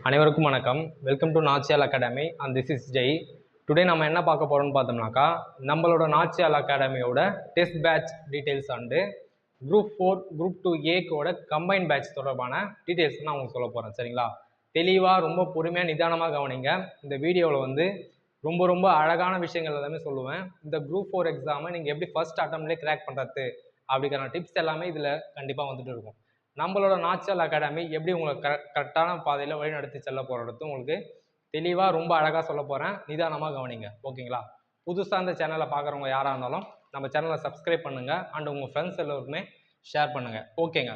அனைவருக்கும் வணக்கம். Welcome to Nachiyal academy and this is Jai. Today நம்ம என்ன பார்க்க போகிறோம்னு பார்த்தோம்னாக்கா, நம்மளோட நாச்சியால் அகாடமியோட test batch details and group 4 group 2 ஏக்கோட கம்பைன் பேட்ச் தொடர்பான டீட்டெயில்ஸ் நான் உங்களுக்கு சொல்ல போகிறேன். சரிங்களா? தெளிவாக ரொம்ப பொறுமையாக நிதானமாக கவனிங்க. இந்த வீடியோவில் வந்து ரொம்ப அழகான விஷயங்கள் எல்லாமே சொல்லுவேன். இந்த குரூப் 4 எக்ஸாமை நீங்கள் எப்படி ஃபர்ஸ்ட் அட்டம்ப்ட்லேயே கிராக் பண்ணுறது அப்படிங்கிற டிப்ஸ் எல்லாமே இதில் கண்டிப்பாக வந்துட்டு இருக்கும். நம்மளோட நாச்சியால் அகாடமி எப்படி உங்களை கரெக்டான பாதையில் வழி நடத்தி செல்ல போகிறது உங்களுக்கு தெளிவாக ரொம்ப அழகாக சொல்ல போகிறேன். நிதானமாக கவனிங்க. ஓகேங்களா? புதுசாக இந்த சேனலை பார்க்குறவங்க யாராக இருந்தாலும் நம்ம சேனலை சப்ஸ்கிரைப் பண்ணுங்கள் அண்ட் உங்கள் ஃப்ரெண்ட்ஸ் எல்லோருக்குமே ஷேர் பண்ணுங்கள். ஓகேங்க.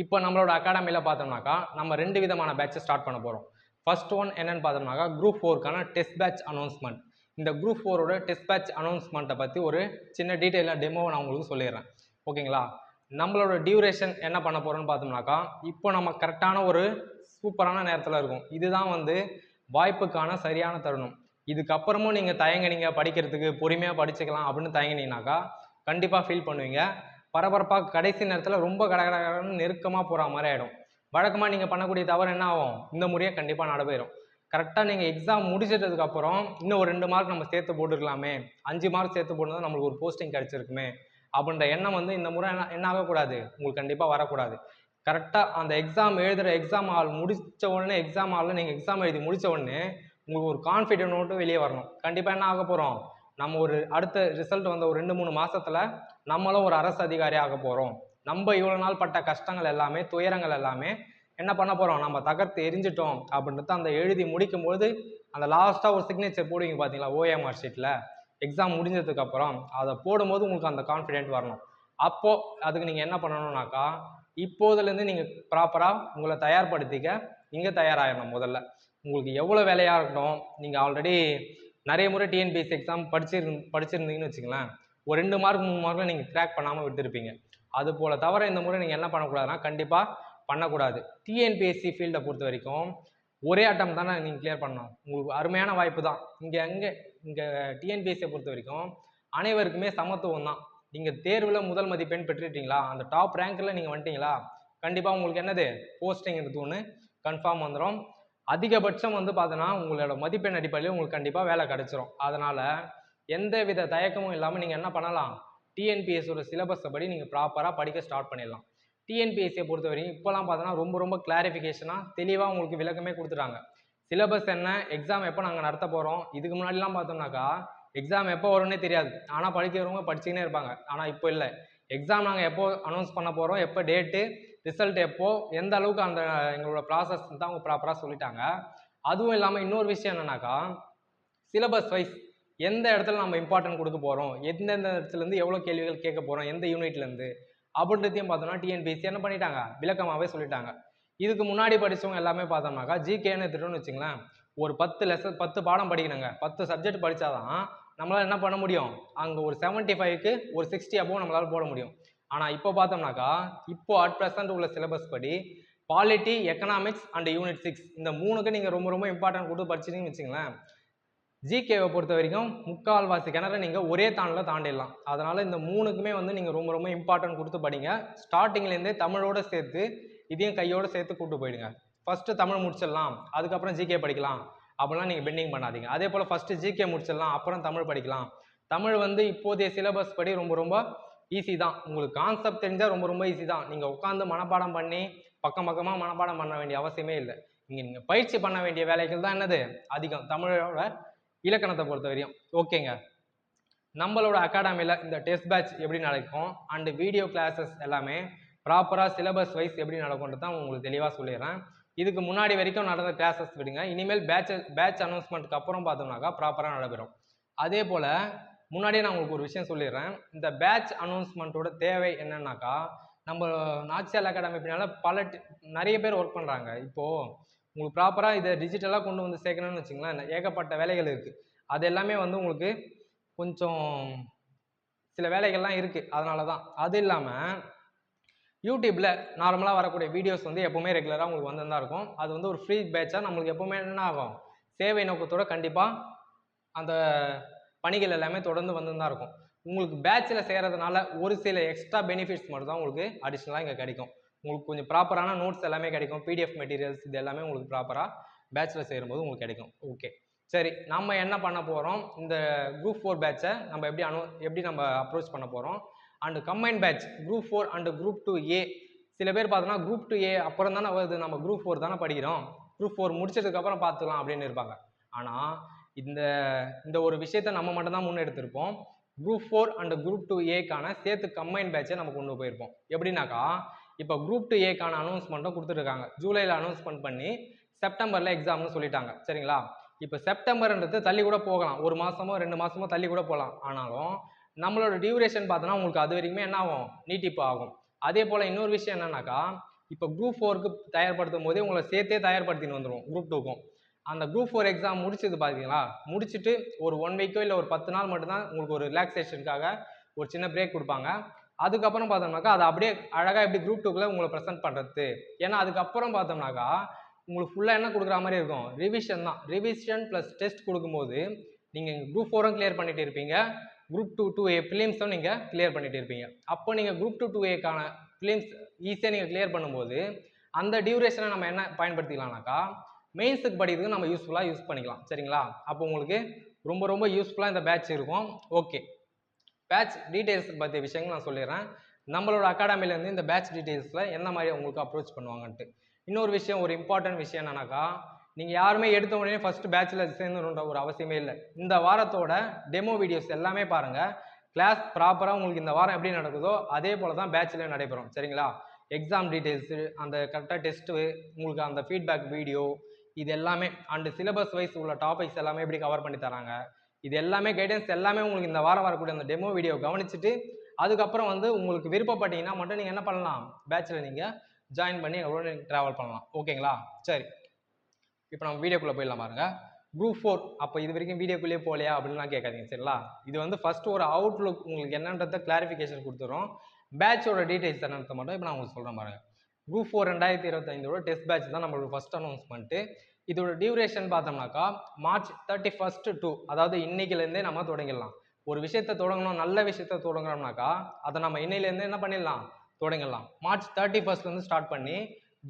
இப்போ நம்மளோட அகாடமியில் பார்த்தோம்னாக்கா நம்ம 2 விதமான பேட்சை ஸ்டார்ட் பண்ண போகிறோம். ஃபர்ஸ்ட் ஒன் என்னென்னு பார்த்தோம்னாக்கா குரூப் 4க்கான டெஸ்ட் பேட்ச் அனௌன்ஸ்மெண்ட். இந்த குரூப் 4ஓட டெஸ்ட் பேட்ச் அனௌன்ஸ்மெண்ட்டை பற்றி ஒரு சின்ன டீட்டெயிலாக டெமோவை நான் உங்களுக்கு சொல்லிடுறேன். ஓகேங்களா? நம்மளோட டியூரேஷன் என்ன பண்ண போகிறோம்னு பார்த்தோம்னாக்கா, இப்போ நம்ம கரெக்டான ஒரு சூப்பரான நேரத்தில் இருக்கும். இதுதான் வந்து வாய்ப்புக்கான சரியான தருணம். இதுக்கப்புறமும் நீங்கள் தயங்கினீங்க படிக்கிறதுக்கு, பொறுமையாக படிச்சுக்கலாம் அப்படின்னு தயங்கினீங்கனாக்கா கண்டிப்பாக ஃபீல் பண்ணுவீங்க. பரபரப்பாக கடைசி நேரத்தில் ரொம்ப கடகடன்னு நெருக்கமாக போகிற மாதிரி ஆகிடும். வழக்கமாக நீங்கள் பண்ணக்கூடிய தவறு என்ன ஆகும்? இந்த முறையே கண்டிப்பாக நடைபெறும். கரெக்டாக நீங்கள் எக்ஸாம் முடிச்சிட்டதுக்கப்புறம் இன்னும் ஒரு 2 மார்க் நம்ம சேர்த்து போட்டுருக்கலாமே, 5 மார்க் சேர்த்து போட்டுருந்தா நம்மளுக்கு ஒரு போஸ்டிங் கிடச்சிருக்குமே அப்படின்ற எண்ணம் வந்து இந்த முறை என்ன ஆகக்கூடாது, உங்களுக்கு கண்டிப்பாக வரக்கூடாது. கரெக்டாக அந்த எக்ஸாம் எழுதுகிற எக்ஸாம் ஹால் முடித்த உடனே எக்ஸாம் ஹாலில் நீங்கள் எக்ஸாம் எழுதி முடித்த உடனே உங்களுக்கு ஒரு கான்ஃபிடென்ட்டோடு வெளியே வரணும். கண்டிப்பாக என்ன ஆக போகிறோம், நம்ம ஒரு அடுத்த ரிசல்ட் வந்த ஒரு 2-3 மாதத்தில் நம்மளும் ஒரு அரசு அதிகாரி ஆக போகிறோம். நம்ம இவ்வளோ நாள் பட்ட கஷ்டங்கள் எல்லாமே, துயரங்கள் எல்லாமே என்ன பண்ண போகிறோம், நம்ம தகர்த்து எரிஞ்சிட்டோம் அப்படின்றது அந்த எழுதி முடிக்கும்போது அந்த லாஸ்ட்டாக ஒரு சிக்னேச்சர் போடுவீங்க பார்த்தீங்களா, ஓஎம்ஆர் ஷீட்டில் எக்ஸாம் முடிஞ்சதுக்கப்புறம் அதை போடும்போது உங்களுக்கு அந்த கான்ஃபிடென்ட் வரணும். அப்போது அதுக்கு நீங்கள் என்ன பண்ணணும்னாக்கா, இப்போதுலேருந்து நீங்கள் ப்ராப்பராக உங்களை தயார்படுத்திக்க இங்கே தயாராகிடணும். முதல்ல உங்களுக்கு எவ்வளோ வேலையாக இருக்கட்டும், நீங்கள் ஆல்ரெடி நிறைய முறை டிஎன்பிஎஸ்சி எக்ஸாம் படிச்சிருந்தீங்கன்னு வச்சுங்களேன், ஒரு 2 மார்க் 3 மார்க்கில் நீங்கள் கிராக் பண்ணாமல் விட்டுருப்பீங்க. அது போல் தவிர இந்த முறை நீங்கள் என்ன பண்ணக்கூடாதுன்னா கண்டிப்பாக பண்ணக்கூடாது. டிஎன்பிஎஸ்சி ஃபீல்டை பொறுத்த வரைக்கும் ஒரே அட்டம் தானே நீங்கள் கிளியர் பண்ணணும். உங்களுக்கு அருமையான வாய்ப்பு தான். இங்கே டிஎன்பிஎஸ்சியை பொறுத்த வரைக்கும் அனைவருக்குமே சமத்துவம் தான். நீங்கள் தேர்வில் முதல் மதிப்பெண் பெற்றுட்டீங்களா, அந்த டாப் ரேங்கில் நீங்கள் வந்துட்டீங்களா, கண்டிப்பாக உங்களுக்கு என்னது போஸ்டிங்கிறது ஒன்று கன்ஃபார்ம் வந்துடும். அதிகபட்சம் வந்து பார்த்தோன்னா உங்களோட மதிப்பெண் அடிப்படையில் உங்களுக்கு கண்டிப்பாக வேலை கிடச்சிரும். அதனால் எந்த வித தயக்கமும் இல்லாமல் நீங்கள் என்ன பண்ணலாம், டிஎன்பிஎஸ்சியோட சிலபஸை படி நீங்கள் ப்ராப்பராக படிக்க ஸ்டார்ட் பண்ணிடலாம். டிஎன்பிஎஸ்சியை பொறுத்த வரைக்கும் இப்போலாம் பார்த்தோன்னா ரொம்ப கிளாரிஃபிகேஷனாக தெளிவாக உங்களுக்கு விளக்கமே கொடுத்துட்டாங்க. சிலபஸ் என்ன, எக்ஸாம் எப்போ நாங்கள் நடத்த போகிறோம். இதுக்கு முன்னாடிலாம் பார்த்தோம்னாக்கா எக்ஸாம் எப்போ வரும்னே தெரியாது. ஆனால் படிக்கிறவங்க படிச்சுக்கினே இருப்பாங்க. ஆனால் இப்போ இல்லை. எக்ஸாம் நாங்கள் எப்போ அனௌன்ஸ் பண்ண போகிறோம், எப்போ டேட்டு, ரிசல்ட் எப்போ, எந்த அளவுக்கு அந்த எங்களோட ப்ராசஸ் தான் அவங்க ப்ராப்பராக சொல்லிட்டாங்க. அதுவும் இல்லாமல் இன்னொரு விஷயம் என்னன்னாக்கா, சிலபஸ் வைஸ் எந்த இடத்துல நம்ம இம்பார்ட்டன்ட் கொடுக்க போகிறோம், எந்தெந்த இடத்துலேருந்து எவ்வளோ கேள்விகள் கேட்க போகிறோம், எந்த யூனிட்லேருந்து அப்படின்றதையும் பார்த்தோம்னா டிஎன்பிஎஸ்சி என்ன பண்ணிட்டாங்க, விளக்கமாகவே சொல்லிட்டாங்க. இதுக்கு முன்னாடி படித்தவங்க எல்லாமே பார்த்தோம்னாக்கா ஜிகேன்னு எடுத்துட்டோம்னு வச்சுங்களேன், ஒரு 10 பாடம் படிக்கணுங்க. 10 சப்ஜெக்ட் படித்தாதான் நம்மளால் என்ன பண்ண முடியும், அங்கே ஒரு 75க்கு ஒரு 60 அபோவ் நம்மளால் போட முடியும். ஆனால் இப்போ பார்த்தோம்னாக்கா, இப்போ அட் ப்ரெசன்ட் உள்ள சிலபஸ் படி பாலிட்டி, எக்கனாமிக்ஸ் அண்ட் யூனிட் 6 இந்த 3க்கு நீங்கள் ரொம்ப இம்பார்ட்டன்ட் கொடுத்து படிச்சிங்கன்னு வச்சுங்களேன், ஜிகேவை பொறுத்த வரைக்கும் முக்கால்வாசி கிணறு நீங்கள் ஒரே தாண்டில் தாண்டிடலாம். அதனால் இந்த 3க்குமே வந்து நீங்கள் ரொம்ப இம்பார்ட்டன்ட் கொடுத்து படிங்க. ஸ்டார்டிங்லேருந்தே தமிழோடு சேர்த்து இதையும் கையோடு சேர்த்து கூப்பிட்டு போயிடுங்க. ஃபஸ்ட்டு தமிழ் முடிச்சிடலாம், அதுக்கப்புறம் ஜிகே படிக்கலாம் அப்படிலாம் நீங்கள் பெண்டிங் பண்ணாதீங்க. அதே போல் ஃபஸ்ட்டு ஜிகே முடிச்சிடலாம், அப்புறம் தமிழ் படிக்கலாம். தமிழ் வந்து இப்போதைய சிலபஸ் படி ரொம்ப ஈஸி தான். உங்களுக்கு கான்செப்ட் தெரிஞ்சால் ரொம்ப ஈஸி தான். நீங்கள் உட்காந்து மனப்பாடம் பண்ணி பக்கமாக மனப்பாடம் பண்ண வேண்டிய அவசியமே இல்லை. நீங்கள் பயிற்சி பண்ண வேண்டிய வேலைகள் தான் என்னது அதிகம், தமிழோட இலக்கணத்தை பொறுத்த வரையும். ஓகேங்க. நம்மளோட அகாடமியில் இந்த டெஸ்ட் பேட்ச் எப்படி நடக்கும் அண்டு வீடியோ கிளாஸஸ் எல்லாமே ப்ராப்பராக சிலபஸ் வைஸ் எப்படி நடக்கும்ன்றது தான் உங்களுக்கு தெளிவாக சொல்லிடுறேன். இதுக்கு முன்னாடி வரைக்கும் நடந்த கிளாஸஸ் விடுங்க, இனிமேல் பேட்ச் அனௌன்ஸ்மெண்ட்டுக்கு அப்புறம் பார்த்தோம்னாக்கா ப்ராப்பராக நடைபெறும். அதே போல் முன்னாடியே நான் உங்களுக்கு ஒரு விஷயம் சொல்லிடுறேன். இந்த பேட்ச் அனௌன்ஸ்மெண்ட்டோட தேவை என்னன்னாக்கா, நம்ம நாச்சியால் அகாடமி பின்னால் நிறைய பேர் ஒர்க் பண்ணுறாங்க. இப்போது உங்களுக்கு ப்ராப்பராக இதை டிஜிட்டலாக கொண்டு வந்து சேர்க்கணும்னு வச்சுங்களேன், ஏகப்பட்ட வேலைகள் இருக்குது. அது எல்லாமே வந்து உங்களுக்கு கொஞ்சம் சில வேலைகள்லாம் இருக்குது. அதனால தான். அது இல்லாமல் யூடியூப்பில் நார்மலாக வரக்கூடிய வீடியோஸ் வந்து எப்போவுமே ரெகுலராக உங்களுக்கு வந்து தான் இருக்கும். அது வந்து ஒரு ஃப்ரீ பேட்சாக நம்மளுக்கு எப்போவுமே என்ன ஆகும், சேவை நோக்கத்தோடு கண்டிப்பாக அந்த பணிகள் எல்லாமே தொடர்ந்து வந்து தான் இருக்கும். உங்களுக்கு பேட்சில் சேர்கிறதுனால ஒரு சில எக்ஸ்ட்ரா பெனிஃபிட்ஸ் மட்டும் தான் உங்களுக்கு அடிஷ்னலாக இங்கே கிடைக்கும். உங்களுக்கு கொஞ்சம் ப்ராப்பரான நோட்ஸ் எல்லாமே கிடைக்கும், பிடிஎஃப் மெட்டீரியல்ஸ் இது எல்லாமே உங்களுக்கு ப்ராப்பராக பேட்சில் சேரும்போது உங்களுக்கு கிடைக்கும். ஓகே சரி, நம்ம என்ன பண்ண போகிறோம், இந்த குரூப் 4 பேட்சை நம்ம எப்படி நம்ம அப்ரோச் பண்ண போகிறோம். And combine batch group 4 and group 2A, சில பேர் பார்த்தோன்னா குரூப் 2A அப்புறம் தானே வருது, நம்ம குரூப் 4 தானே படிக்கிறோம், குரூப் 4 முடிச்சதுக்கப்புறம் பார்த்துக்கலாம் அப்படின்னு இருப்பாங்க. ஆனால் இந்த ஒரு விஷயத்த நம்ம மட்டும்தான் முன்னெடுத்திருப்போம். குரூப் 4 அண்ட் குரூப் 2Aக்கான சேர்த்து கம்பைன் பேட்சை நம்ம கொண்டு போயிருப்போம். எப்படின்னாக்கா இப்போ குரூப் 2Aக்கான அனௌன்ஸ்மெண்ட்டும் கொடுத்துருக்காங்க. ஜூலையில் அனௌன்ஸ்மெண்ட் பண்ணி செப்டம்பரில் எக்ஸாம்னு சொல்லிட்டாங்க. சரிங்களா, இப்போ செப்டம்பர்ன்றது தள்ளி கூட போகலாம், 1 மாதமோ 2 மாதமோ தள்ளி கூட போகலாம். ஆனாலும் நம்மளோட டியூரேஷன் பார்த்தோன்னா உங்களுக்கு அது வரைக்குமே என்ன ஆகும், நீட்டிப்பு ஆகும். அதே போல் இன்னொரு விஷயம் என்னன்னாக்கா, இப்போ குரூப் 4க்கு தயார்படுத்தும் போதே உங்களை சேர்த்தே தயார்படுத்தின்னு வந்துடும் குரூப் 2க்கும். அந்த குரூப் 4 எக்ஸாம் முடிச்சது பார்த்தீங்களா, முடிச்சுட்டு ஒரு 1 வீக்கோ இல்லை ஒரு 10 நாள் மட்டும்தான் உங்களுக்கு ஒரு ரிலாக்ஸேஷனுக்காக ஒரு சின்ன பிரேக் கொடுப்பாங்க. அதுக்கப்புறம் பார்த்தோம்னாக்கா அதை அப்படியே அழகாக எப்படி குரூப் 2க்குள்ள உங்களை ப்ரெசென்ட் பண்ணுறது. ஏன்னா அதுக்கப்புறம் பார்த்தோம்னாக்கா உங்களுக்கு ஃபுல்லாக என்ன கொடுக்குற மாதிரி இருக்கும், ரிவிஷன் தான். ரிவிஷன் ப்ளஸ் டெஸ்ட் கொடுக்கும்போது நீங்கள் குரூப் 4ம் கிளியர் பண்ணிட்டு இருப்பீங்க, குரூப் 2A ஃபிலிம்ஸும் நீங்கள் கிளியர் பண்ணிட்டு இருப்பீங்க. அப்போ நீங்கள் குரூப் 2A ஃபிலிம்ஸ் ஈஸியாக நீங்கள் கிளியர் பண்ணும்போது அந்த டியூரேஷனை நம்ம என்ன பயன்படுத்திக்கலாம்னாக்கா மெயின்ஸுக்கு படிக்கிறதுக்கு நம்ம யூஸ் பண்ணிக்கலாம். சரிங்களா, அப்போ உங்களுக்கு ரொம்ப ரொம்ப யூஸ்ஃபுல்லாக இந்த பேட்ச் இருக்கும். ஓகே, பேட்ச் டீட்டெயில்ஸ் பற்றிய விஷயங்கள் நான் சொல்லிடுறேன். நம்மளோட அகாடமிலேருந்து இந்த பேட்ச் டீட்டெயில்ஸில் என்ன மாதிரி உங்களுக்கு அப்ரோச் பண்ணுவாங்கன்ட்டு. இன்னொரு விஷயம், ஒரு இம்பார்ட்டன்ட் விஷயம் என்னன்னாக்கா, நீங்கள் யாருமே எடுத்த உடனே ஃபஸ்ட்டு பேட்சில் சேர்ந்துன்ற ஒரு அவசியமே இல்லை. இந்த வாரத்தோட டெமோ வீடியோஸ் எல்லாமே பாருங்கள். கிளாஸ் ப்ராப்பராக உங்களுக்கு இந்த வாரம் எப்படி நடக்குதோ அதே போல் தான் பேட்சில் நடைபெறும். சரிங்களா, எக்ஸாம் டீட்டெயில்ஸு, அந்த கரெக்டாக டெஸ்ட்டு, உங்களுக்கு அந்த ஃபீட்பேக் வீடியோ, இது எல்லாமே அண்டு சிலபஸ் வைஸ் உள்ள டாபிக்ஸ் எல்லாமே எப்படி கவர் பண்ணி தராங்க, இது எல்லாமே கைடன்ஸ் எல்லாமே உங்களுக்கு இந்த வாரம் வரக்கூடிய அந்த டெமோ வீடியோ கவனிச்சுட்டு அதுக்கப்புறம் உங்களுக்கு விருப்பப்பட்டீங்கன்னா மட்டும் நீங்கள் என்ன பண்ணலாம், பேட்சில் நீங்கள் ஜாயின் பண்ணி எவ்வளோ ட்ராவல் பண்ணலாம். ஓகேங்களா, சரி இப்போ நம்ம வீடியோக்குள்ளே போயிடலாம் பாருங்க. குரூப் 4 அப்போ இது வரைக்கும் வீடியோக்குள்ளேயே போகலையா அப்படின்லாம் கேட்காதீங்க. சரிங்களா, இது ஃபஸ்ட்டு ஒரு அவுட்லுக் உங்களுக்கு என்னன்றத கிளாரிஃபிகேஷன் கொடுத்துரும். பேட்சோட டீட்டெயில்ஸ் என்னன்றத மட்டும் இப்போ நான் உங்களுக்கு சொல்கிறேன் பாருங்க. குரூப் 4 2025 டெஸ்ட் பேட்ச் தான் நம்மளோட ஃபஸ்ட் அனௌன்ஸ்மெண்ட்டு. இதோட டியூரேஷன் பார்த்தோம்னாக்கா மார்ச் 31 to, அதாவது இன்னைக்குலேருந்தே நம்ம தொடங்கிடலாம். ஒரு விஷயத்தை தொடங்கணும், நல்ல விஷயத்த தொடங்குறோம்னாக்கா அதை நம்ம இன்னையிலேருந்து என்ன பண்ணிடலாம், தொடங்கிடலாம். மார்ச் 31 ஸ்டார்ட் பண்ணி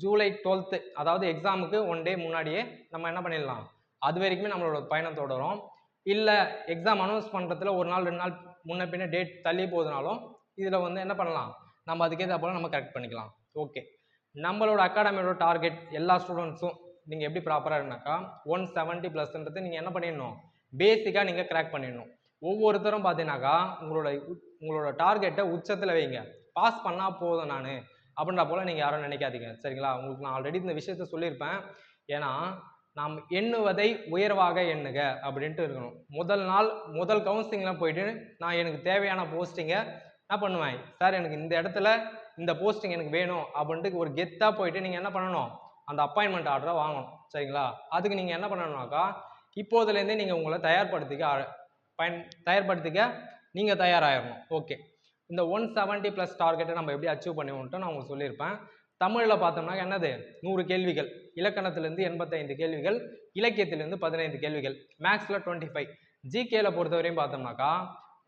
ஜூலை 12, அதாவது எக்ஸாமுக்கு 1 டே முன்னாடியே நம்ம என்ன பண்ணிடலாம், அது வரைக்குமே நம்மளோட பயணம் தொடரும். இல்லை எக்ஸாம் அனௌன்ஸ் பண்ணுறதுல 1 நாள் 2 நாள் முன்ன பின்ன டேட் தள்ளி போகுதுனாலும் இதில் என்ன பண்ணலாம், நம்ம அதுக்கேற்ற போல் நம்ம கரெக்ட் பண்ணிக்கலாம். ஓகே, நம்மளோட அகாடமியோட டார்கெட் எல்லா ஸ்டூடெண்ட்ஸும் நீங்கள் எப்படி ப்ராப்பராக இருந்தாக்கா 170+ நீங்கள் என்ன பண்ணிடணும், பேசிக்காக நீங்கள் கிராக் பண்ணிடணும். ஒவ்வொருத்தரும் பார்த்தீங்கன்னாக்கா உங்களோட டார்கெட்டை உச்சத்தில் வைங்க. பாஸ் பண்ணால் போதும் நான் அப்படின்ற போல் நீங்கள் யாரும் நினைக்காதீங்க. சரிங்களா, உங்களுக்கு நான் ஆல்ரெடி இந்த விஷயத்த சொல்லியிருப்பேன். ஏன்னா நாம் எண்ணுவதை உயர்வாக எண்ணுக அப்படின்ட்டு இருக்கணும். முதல் கவுன்சிலிங்லாம் போயிட்டு நான் எனக்கு தேவையான போஸ்டிங்கை என்ன பண்ணுவேன், சார் எனக்கு இந்த இடத்துல இந்த போஸ்டிங் எனக்கு வேணும் அப்படின்ட்டு ஒரு கெத்தாக போயிட்டு நீங்கள் என்ன பண்ணணும், அந்த அப்பாயின்மெண்ட் ஆர்டரை வாங்கணும். சரிங்களா, அதுக்கு நீங்கள் என்ன பண்ணணும்னாக்கா இப்போதுலேருந்தே நீங்கள் உங்களை தயார்படுத்திக்க நீங்கள் தயாராகிடணும். ஓகே, இந்த 170+ டார்கெட்டை நம்ம எப்படி அச்சீவ் பண்ணுவோன்ட்டு நான் உங்களுக்கு சொல்லியிருப்பேன். தமிழில் பார்த்தோம்னா என்னது, 100 கேள்விகள், இலக்கணத்திலேருந்து 85 கேள்விகள், இலக்கியத்திலேருந்து 15 கேள்விகள், மேக்ஸில் 25, ஜிகேல பொறுத்தவரையும் பார்த்தோம்னாக்கா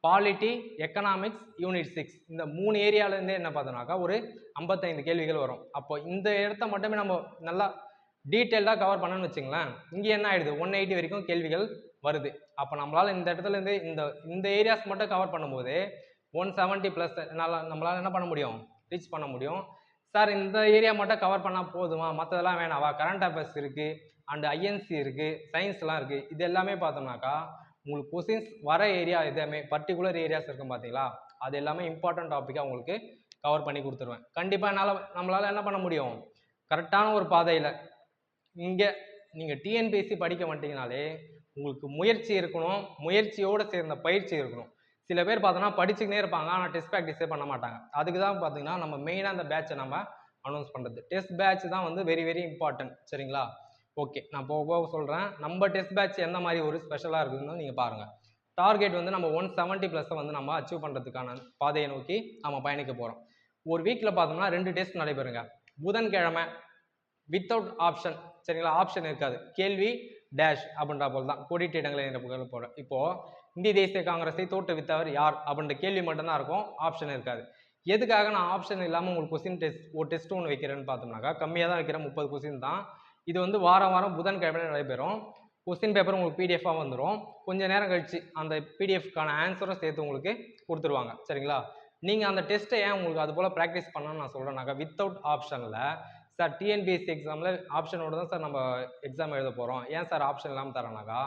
பாலிட்டி, எக்கனாமிக்ஸ், யூனிட் 6 இந்த 3 ஏரியாவிலேருந்தே என்ன பார்த்தோம்னாக்கா ஒரு 55 கேள்விகள் வரும். அப்போ இந்த இடத்த மட்டுமே நம்ம நல்லா டீட்டெயிலாக கவர் பண்ணணும்னு வச்சுங்களேன், இங்கே என்ன ஆகிடுது 180 வரைக்கும் கேள்விகள் வருது. அப்போ நம்மளால் இந்த இடத்துலேருந்து இந்த ஏரியாஸ் மட்டும் கவர் பண்ணும்போது 170+ நம்மளால் என்ன பண்ண முடியும், ரீச் பண்ண முடியும். சார் இந்த ஏரியா மட்டும் கவர் பண்ணால் போதுமா, மற்றதெல்லாம் வேணாவா, கரண்ட் அஃபேர்ஸ் இருக்குது அண்டு ஐஎன்சி இருக்குது, சயின்ஸ்லாம் இருக்குது, இது எல்லாமே பார்த்தோம்னாக்கா உங்களுக்கு கொஸ்டின்ஸ் வர ஏரியா எதுவுமே பர்டிகுலர் ஏரியாஸ் இருக்கும் பார்த்தீங்களா, அது எல்லாமே இம்பார்ட்டன்ட் டாப்பிக்காக உங்களுக்கு கவர் பண்ணி கொடுத்துருவேன். கண்டிப்பாக நம்மளால் என்ன பண்ண முடியும், கரெக்டான ஒரு பாதையில். இங்கே நீங்கள் டிஎன்பிஎஸ்சி படிக்க மாட்டீங்கனாலே உங்களுக்கு முயற்சி இருக்கணும், முயற்சியோடு சேர்ந்த பயிற்சி இருக்கணும். சில பேர் பார்த்தோன்னா படிச்சுக்கினே இருப்பாங்க, ஆனால் டெஸ்ட் ப்ராக்டிஸே பண்ண மாட்டாங்க. அதுக்கு தான் பார்த்தீங்கன்னா நம்ம மெயினாக அந்த பேட்சை நம்ம அனௌன்ஸ் பண்ணுறது. டெஸ்ட் பேட்ச் தான் வெரி வெரி இம்பார்ட்டன்ட். சரிங்களா, ஓகே, நான் போக சொல்கிறேன். நம்ம டெஸ்ட் பேட்ச் எந்த மாதிரி ஒரு ஸ்பெஷலாக இருக்குதுன்னு நீங்கள் பாருங்கள். டார்கெட் நம்ம 170+ நம்ம அச்சீவ் பண்ணுறதுக்கான பாதையை நோக்கி நம்ம பயணிக்க போகிறோம். ஒரு வீக்கில் பார்த்தோம்னா 2 டெஸ்ட் நடைபெறுங்க. புதன்கிழமை வித்தவுட் ஆப்ஷன், சரிங்களா, ஆப்ஷன் இருக்காது, கேள்வி டேஷ் அப்படின்ற போல் தான், கோடிட்ட இடங்களை நிரப்புகள் போல. இப்போது இந்திய தேசிய காங்கிரஸை தோற்றுவித்தவர் யார் அப்படின்ற கேள்வி மட்டும்தான் இருக்கும், ஆப்ஷன் இருக்காது. எதுக்காக நான் ஆப்ஷன் இல்லாமல் உங்களுக்கு கொஸ்டின் ஒரு டெஸ்ட் ஒன்று வைக்கிறேன்னு பார்த்தோம்னாக்கா கம்மியாக தான் வைக்கிறேன், 30 கொஸ்டின் தான். இது வந்து வாரம் புதன்கிழமை நடைபெறும். கொஸ்டின் பேப்பர் உங்களுக்கு பிடிஎஃபாக வந்துடும். கொஞ்சம் நேரம் கழிச்சு அந்த பிடிஎஃப்கான ஆன்சரும் சேர்த்து உங்களுக்கு கொடுத்துருவாங்க. சரிங்களா? நீங்கள் அந்த டெஸ்ட்டை ஏன் உங்களுக்கு அது போல் ப்ராக்டிஸ் பண்ணணும்னு நான் சொல்கிறேன்னாக்கா, வித்தவுட் ஆப்ஷனில் சார் டிஎன்பிஎஸ்சி எக்ஸாமில் ஆப்ஷனோடு தான் சார் நம்ம எக்ஸாம் எழுத போகிறோம், ஏன் சார் ஆப்ஷன் இல்லாமல் தரேனாக்கா,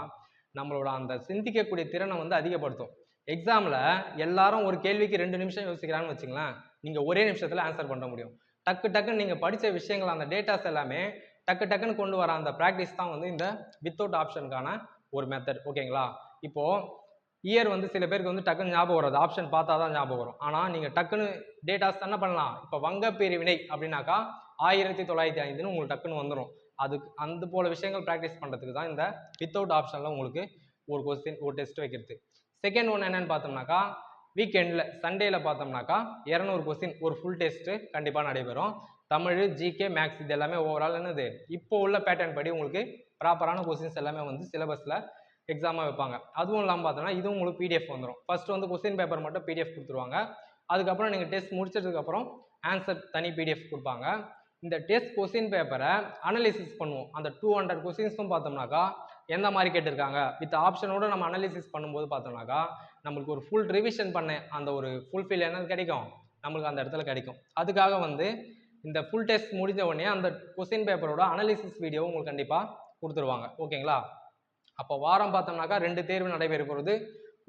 நம்மளோட அந்த சிந்திக்கக்கூடிய திறனை வந்து அதிகப்படுத்தும். எக்ஸாமில் எல்லாரும் ஒரு கேள்விக்கு 2 நிமிஷம் யோசிக்கிறான்னு வச்சுங்களேன், நீங்கள் ஒரே நிமிஷத்தில் ஆன்சர் பண்ண முடியும். டக்குன்னு நீங்கள் படித்த விஷயங்கள் அந்த டேட்டாஸ் எல்லாமே டக்குன்னு கொண்டு வர அந்த ப்ராக்டிஸ் தான் வந்து இந்த வித்தவுட் ஆப்ஷனுக்கான ஒரு மெத்தட். ஓகேங்களா? இப்போது இயர் வந்து சில பேருக்கு வந்து டக்குன்னு ஞாபகம் வராது, ஆப்ஷன் பார்த்தா தான் ஞாபகம் வரும். ஆனால் நீங்கள் டக்குன்னு டேட்டாஸ் என்ன பண்ணலாம், இப்போ வங்க பிரிவினை அப்படின்னாக்கா 1905ன்னு உங்களுக்கு டக்குன்னு வந்துடும். அதுக்கு அந்த போல விஷயங்கள் ப்ராக்டிஸ் பண்ணுறதுக்கு தான் இந்த வித்தவுட் ஆப்ஷனில் உங்களுக்கு ஒரு கொஸ்டின் ஒரு டெஸ்ட் வைக்கிறது. செகண்ட் ஒன்று என்னென்னு பார்த்தோம்னாக்கா, வீக்கெண்டில் சண்டேயில் பார்த்தோம்னாக்கா 200 கொஸ்டின் ஒரு ஃபுல் டெஸ்ட்டு கண்டிப்பாக நடைபெறும். தமிழ், ஜிகே, மேக்ஸ் இது எல்லாமே ஓவரால் என்னது இப்போ உள்ள பேட்டர்ன் படி உங்களுக்கு ப்ராப்பரான கொஸ்டின்ஸ் எல்லாமே வந்து சிலபஸில் எக்ஸாமாக வைப்பாங்க. அதுவும் இல்லாமல் பார்த்தோம்னா இதுவும் உங்களுக்கு பிடிஎஃப் வந்துடும். ஃபஸ்ட்டு வந்து கொஸ்டின் பேப்பர் மட்டும் பிடிஎஃப் கொடுத்துருவாங்க. அதுக்கப்புறம் நீங்கள் டெஸ்ட் முடிச்சதுக்கப்புறம் ஆன்சர் தனி பிடிஎஃப் கொடுப்பாங்க. இந்த டெஸ்ட் கொஸ்டின் பேப்பரை அனலிசிஸ் பண்ணுவோம். அந்த 200 கொஸ்டின்ஸும் பார்த்தோம்னாக்கா எந்த மாதிரி கேட்டிருக்காங்க வித் ஆப்ஷனோடு நம்ம அனலிசிஸ் பண்ணும்போது பார்த்தோம்னாக்கா நம்மளுக்கு ஒரு ஃபுல் ரிவிஷன் பண்ண அந்த ஒரு ஃபுல்ஃபில் என்னது கிடைக்கும், நம்மளுக்கு அந்த இடத்துல கிடைக்கும். அதுக்காக வந்து இந்த ஃபுல் டெஸ்ட் முடிஞ்ச உடனே அந்த கொஸ்டின் பேப்பரோட அனலிசிஸ் வீடியோ உங்களுக்கு கண்டிப்பாக கொடுத்துருவாங்க. ஓகேங்களா? அப்போ வாரம் பார்த்தோம்னாக்கா 2 தேர்வு நடைபெற போகிறது.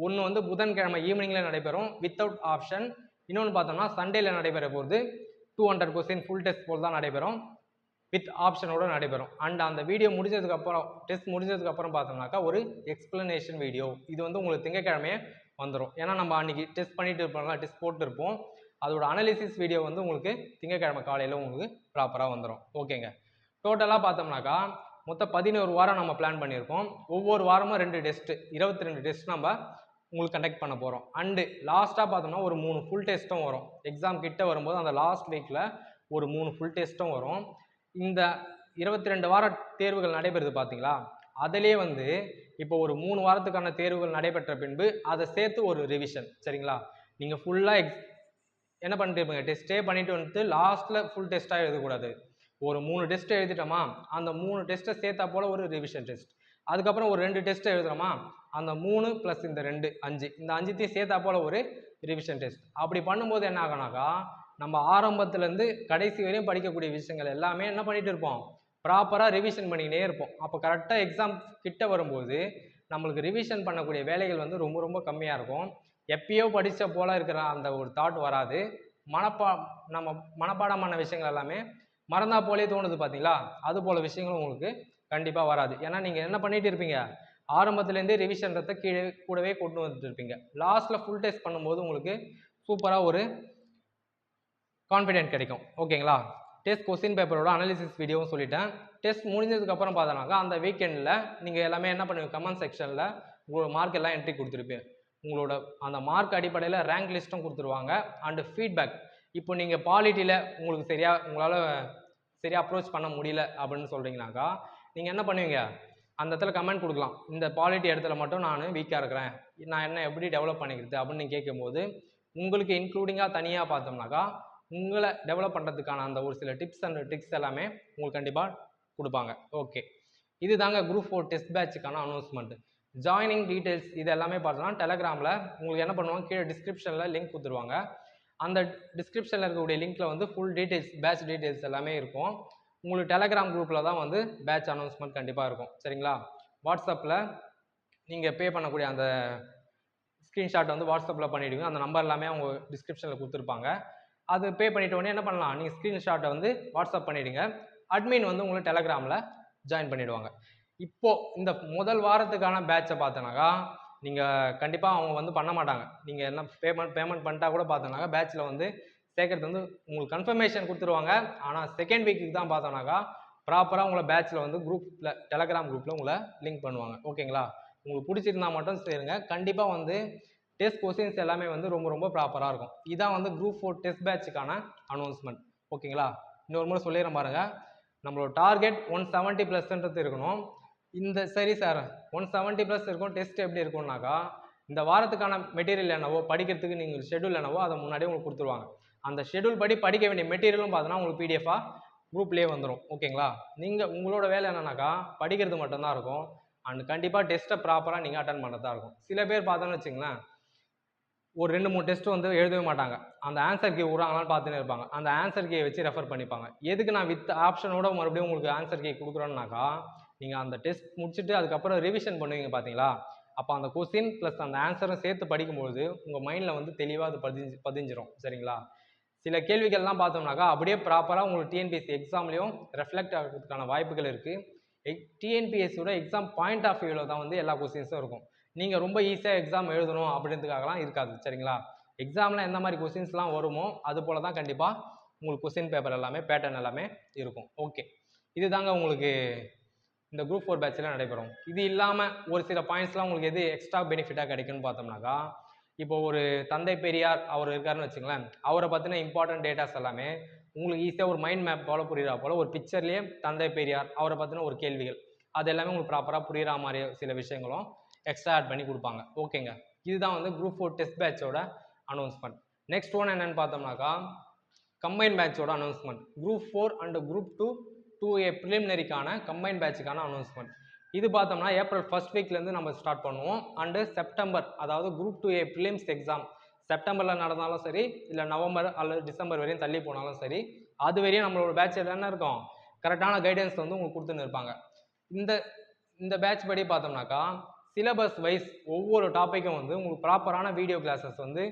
ஒன்று வந்து புதன்கிழமை ஈவினிங்கில் நடைபெறும் வித்தவுட் ஆப்ஷன். இன்னொன்று பார்த்தோம்னா சண்டேல நடைபெற போகிறது 200 கொஸ்டின் ஃபுல் டெஸ்ட் போல் தான் நடைபெறும், வித் ஆப்ஷனோட நடைபெறும். அண்ட் அந்த வீடியோ முடிஞ்சதுக்கப்புறம் டெஸ்ட் முடிஞ்சதுக்கப்புறம் பார்த்தோம்னாக்கா ஒரு எக்ஸ்பிளனேஷன் வீடியோ இது வந்து உங்களுக்கு திங்கக்கிழமையே வந்துடும். ஏன்னா நம்ம அன்றைக்கி டெஸ்ட் பண்ணிட்டு இருப்போம்ல, டெஸ்ட் போட்டுருப்போம், அதோட அனலிசிஸ் வீடியோ வந்து உங்களுக்கு திங்கக்கிழமை காலையில் உங்களுக்கு ப்ராப்பராக வந்துடும். ஓகேங்க. டோட்டலாக பார்த்தோம்னாக்கா மொத்தம் 11 வாரம் நம்ம பிளான் பண்ணியிருக்கோம். ஒவ்வொரு வாரமும் 2 டெஸ்ட்டு 22 டெஸ்ட் நம்ம உங்களுக்கு கண்டக்ட் பண்ண போகிறோம். அண்டு லாஸ்ட்டாக பார்த்தோம்னா ஒரு 3 ஃபுல் டெஸ்ட்டும் வரும். எக்ஸாம் கிட்ட வரும்போது அந்த லாஸ்ட் வீக்கில் ஒரு 3 ஃபுல் டெஸ்ட்டும் வரும். இந்த 22 வார தேர்வுகள் நடைபெறுது பார்த்தீங்களா, அதிலே வந்து இப்போ ஒரு 3 வாரத்துக்கான தேர்வுகள் நடைபெற்ற பின்பு அதை சேர்த்து ஒரு ரிவிஷன். சரிங்களா? நீங்கள் ஃபுல்லாக என்ன பண்ணிட்டு இருப்பீங்க, டெஸ்ட்டே பண்ணிட்டு வந்துட்டு லாஸ்ட்டில் ஃபுல் டெஸ்ட்டாக எழுதக்கூடாது. ஒரு 3 டெஸ்ட் எழுதிட்டோமா, அந்த 3 டெஸ்ட்டை சேர்த்தா போல் ஒரு ரிவிஷன் டெஸ்ட். அதுக்கப்புறம் ஒரு 2 டெஸ்ட் எழுதுகிறோமா, அந்த 3 + இந்த 2 5 இந்த 5த்தையும் சேர்த்தா போல் ஒரு ரிவிஷன் டெஸ்ட். அப்படி பண்ணும்போது என்ன ஆகுனாக்கா, நம்ம ஆரம்பத்துலேருந்து கடைசி வரையும் படிக்கக்கூடிய விஷயங்கள் எல்லாமே என்ன பண்ணிட்டு இருப்போம், ப்ராப்பராக ரிவிஷன் பண்ணிக்கிட்டே இருப்போம். அப்போ கரெக்டாக எக்ஸாம் கிட்ட வரும்போது நம்மளுக்கு ரிவிஷன் பண்ணக்கூடிய வேலைகள் வந்து ரொம்ப ரொம்ப கம்மியாக இருக்கும். எப்பயோ படித்த போல் இருக்கிற அந்த ஒரு தாட் வராது. நம்ம மனப்பாடம் பண்ண விஷயங்கள் எல்லாமே மறந்தா போலே தோணுது பார்த்தீங்களா, அது போல் விஷயங்களும் உங்களுக்கு கண்டிப்பாக வராது. ஏன்னா நீங்கள் என்ன பண்ணிட்டு இருப்பீங்க, ஆரம்பத்துலேருந்தே ரிவிஷன்றதை கூடவே கொண்டு வந்துட்டு இருப்பீங்க. லாஸ்ட்டில் ஃபுல் டெஸ்ட் பண்ணும்போது உங்களுக்கு சூப்பராக ஒரு கான்ஃபிடென்ட் கிடைக்கும். ஓகேங்களா? டெஸ்ட் கொஸ்டின் பேப்பரோட அனாலிசிஸ் வீடியோவும் சொல்லிட்டேன். டெஸ்ட் முடிஞ்சதுக்கப்புறம் பார்த்தோன்னாக்கா அந்த வீக்கெண்டில் நீங்கள் எல்லாமே என்ன பண்ணுவீங்க, கமெண்ட் செக்ஷனில் உங்களோட மார்க் எல்லாம் என்ட்ரி கொடுத்துருப்பீங்க. உங்களோட அந்த மார்க் அடிப்படையில் ரேங்க் லிஸ்ட்டும் கொடுத்துருவாங்க. அண்டு ஃபீட்பேக், இப்போ நீங்கள் பாலிட்டியில் உங்களுக்கு உங்களால் சரியாக அப்ரோச் பண்ண முடியல அப்படின்னு சொல்கிறீங்கனாக்கா நீங்கள் என்ன பண்ணுவீங்க, அந்த இடத்துல கமெண்ட் கொடுக்கலாம். இந்த பாலிட்டி இடத்துல மட்டும் நான் வீக்காக இருக்கிறேன், நான் என்ன எப்படி டெவலப் பண்ணிக்கிறது அப்படின்னு நீங்கள் கேட்கும்போது உங்களுக்கு இன்க்ளூடிங்காக தனியாக பார்த்தோம்னாக்கா உங்களை டெவலப் பண்ணுறதுக்கான அந்த ஒரு சில டிப்ஸ் அண்ட் ட்ரிக்ஸ் எல்லாமே உங்களுக்கு கண்டிப்பாக கொடுப்பாங்க. ஓகே, இது தாங்க குரூப் 4 டெஸ்ட் பேட்சுக்கான அனௌன்ஸ்மெண்ட். ஜாயினிங் டீட்டெயில்ஸ் இது எல்லாமே பார்த்தோம்னா டெலகிராமில் உங்களுக்கு என்ன பண்ணுவாங்க, கீழே டிஸ்கிரிப்ஷனில் லிங்க் கொடுத்துருவாங்க. அந்த டிஸ்கிரிப்ஷனில் இருக்கக்கூடிய லிங்க்கில் வந்து ஃபுல் டீட்டெயில்ஸ் பேட்ச் டீட்டெயில்ஸ் எல்லாமே இருக்கும். உங்களுக்கு டெலகிராம் குரூப்பில் தான் வந்து பேட்ச் அனௌன்ஸ்மெண்ட் கண்டிப்பாக இருக்கும். சரிங்களா? வாட்ஸ்அப்பில் நீங்கள் பே பண்ணக்கூடிய அந்த ஸ்க்ரீன்ஷாட் வந்து வாட்ஸ்அப்பில் பண்ணிவிடுங்க. அந்த நம்பர் எல்லாமே அவங்க டிஸ்கிரிப்ஷனில் கொடுத்துருப்பாங்க. அது பே பண்ணிட்ட உடனே என்ன பண்ணலாம், நீங்கள் ஸ்க்ரீன்ஷாட்டை வந்து வாட்ஸ்அப் பண்ணிவிடுங்க. அட்மின் வந்து உங்களை டெலகிராமில் ஜாயின் பண்ணிவிடுவாங்க. இப்போது இந்த முதல் வாரத்துக்கான பேட்சை பார்த்தோன்னாக்கா நீங்கள் கண்டிப்பாக அவங்க வந்து பண்ண மாட்டாங்க. நீங்கள் என்ன பேமெண்ட் பண்ணிட்டா கூட பார்த்தோன்னாக்கா பேட்சில் வந்து சேர்க்கறது வந்து உங்களுக்கு கன்ஃபர்மேஷன் கொடுத்துருவாங்க. ஆனால் செகண்ட் வீக்குக்கு தான் பார்த்தோன்னாக்கா ப்ராப்பராக உங்களை பேட்சில் வந்து குரூப்பில் டெலகிராம் குரூப்பில் உங்களை லிங்க் பண்ணுவாங்க. ஓகேங்களா? உங்களுக்கு பிடிச்சிருந்தா மட்டும் சேருங்க. கண்டிப்பாக வந்து டெஸ்ட் கொஸ்டின்ஸ் எல்லாமே வந்து ரொம்ப ரொம்ப ப்ராப்பராக இருக்கும். இதான் வந்து குரூப் 4 டெஸ்ட் பேட்சுக்கான அனௌன்ஸ்மெண்ட். ஓகேங்களா? இன்னொரு முறை சொல்லிடுறேன் பாருங்கள், நம்மளோட டார்கெட் 170+ இருக்கணும். இந்த சரி சார் 170+ இருக்கும், டெஸ்ட் எப்படி இருக்கும்னாக்கா இந்த வாரத்துக்கான மெட்டீரியல் என்னவோ படிக்கிறதுக்கு நீங்கள் ஷெட்யூல் என்னவோ அதை முன்னாடியே உங்களுக்கு கொடுத்துருவாங்க. அந்த ஷெடியூல் படி படிக்க வேண்டிய மெட்டீரியலும் பார்த்தோன்னா உங்களுக்கு பிடிஎஃபாக குரூப்லேயே வந்துடும். ஓகேங்களா? நீங்கள் உங்களோட வேலை என்னன்னாக்கா படிக்கிறது மட்டும்தான் இருக்கும். அண்ட் கண்டிப்பாக டெஸ்ட்டை ப்ராப்பராக நீங்கள் அட்டன் பண்ணுறதா இருக்கும். சில பேர் பார்த்தோன்னு வச்சுங்களேன், ஒரு 2-3 டெஸ்ட் வந்து எழுதவே மாட்டாங்க. அந்த ஆன்சர் கீ விட்றாங்களான்னு பார்த்துன்னு இருப்பாங்க. அந்த ஆன்சர் கீயை வச்சு ரெஃபர் பண்ணிப்பாங்க. எதுக்கு நான் வித் ஆப்ஷனோட மறுபடியும் உங்களுக்கு ஆன்சர் கீ கொடுக்குறோன்னாக்கா, நீங்கள் அந்த டெஸ்ட் முடிச்சுட்டு அதுக்கப்புறம் ரிவிஷன் பண்ணுவீங்க பார்த்தீங்களா? அப்போ அந்த கொஸ்டின் ப்ளஸ் அந்த ஆன்சரும் சேர்த்து படிக்கும்பொழுது உங்கள் மைண்டில் வந்து தெளிவாக அது பதிஞ்சிரும். சரிங்களா? சில கேள்விகள்லாம் பார்த்தோம்னாக்கா அப்படியே ப்ராப்பராக உங்களுக்கு டிஎன்பிஎஸ்சி எக்ஸாம்லேயும் ரெஃப்ளெக்ட் ஆகிறதுக்கான வாய்ப்புகள் இருக்குது. டிஎன்பிஎஸ்சியோட எக்ஸாம் பாயிண்ட் ஆஃப் வியூவில் தான் வந்து எல்லா கொஸ்டின்ஸும் இருக்கும். நீங்கள் ரொம்ப ஈஸியாக எக்ஸாம் எழுதணும் அப்படின்றதுக்காகலாம் இருக்காது. சரிங்களா? எக்ஸாமில் எந்த மாதிரி கொஸ்டின்ஸ்லாம் வருமோ அது போல தான் கண்டிப்பாக உங்களுக்கு கொஸ்டின் பேப்பர் எல்லாமே பேட்டர்ன் எல்லாமே இருக்கும். ஓகே, இது தாங்க உங்களுக்கு இந்த குரூப் 4 பேட்சில் நடைபெறும். இது இல்லாமல் ஒரு சில பாயிண்ட்ஸ்லாம் உங்களுக்கு எது எக்ஸ்ட்ரா பெனிஃபிட்டாக கிடைக்குன்னு பார்த்தோம்னாக்கா, இப்போ ஒரு தந்தை பெரியார் அவர் இருக்காருன்னு வச்சுங்களேன், அவரை பற்றின இம்பார்ட்டன்ட் டேட்டாஸ் எல்லாமே உங்களுக்கு ஈஸியாக ஒரு மைண்ட் மேப் போல் புரியுறா போல் ஒரு பிக்சர்லேயே தந்தை பெரியார் அவரை பற்றின ஒரு கேள்விகள் அது எல்லாமே உங்களுக்கு ப்ராப்பராக புரியுற மாதிரி சில விஷயங்களும் எக்ஸ்ட்ரா ஆட் பண்ணி கொடுப்பாங்க. ஓகேங்க, இதுதான் வந்து குரூப் 4 டெஸ்ட் பேட்சோட அனௌன்ஸ்மெண்ட். நெக்ஸ்ட் ஒன் என்னென்னு பார்த்தோம்னாக்கா, கம்பைன் பேட்சோட announcement. Group 4 and group 2A ப்ரிலிமினரிக்கான கம்பைன் பேட்சுக்கான அனௌன்ஸ்மெண்ட். இது பார்த்தோம்னா ஏப்ரல் ஃபர்ஸ்ட் வீக்லேருந்து நம்ம ஸ்டார்ட் பண்ணுவோம். அண்டு செப்டம்பர், அதாவது குரூப் 2A ப்ரிலிம்ஸ் எக்ஸாம் செப்டம்பரில் நடந்தாலும் சரி, இல்லை நவம்பர் அல்லது டிசம்பர் வரையும் தள்ளி போனாலும் சரி, அது வரையும் நம்மளோட பேட்சில் என்ன இருக்கும், கரெக்டான கைடன்ஸ் வந்து உங்களுக்கு கொடுத்துன்னு இருப்பாங்க. இந்த பேட்ச் படி பார்த்தோம்னாக்கா சிலபஸ் வைஸ் ஒவ்வொரு டாப்பிக்கும் வந்து உங்களுக்கு ப்ராப்பரான வீடியோ கிளாஸஸ் வந்து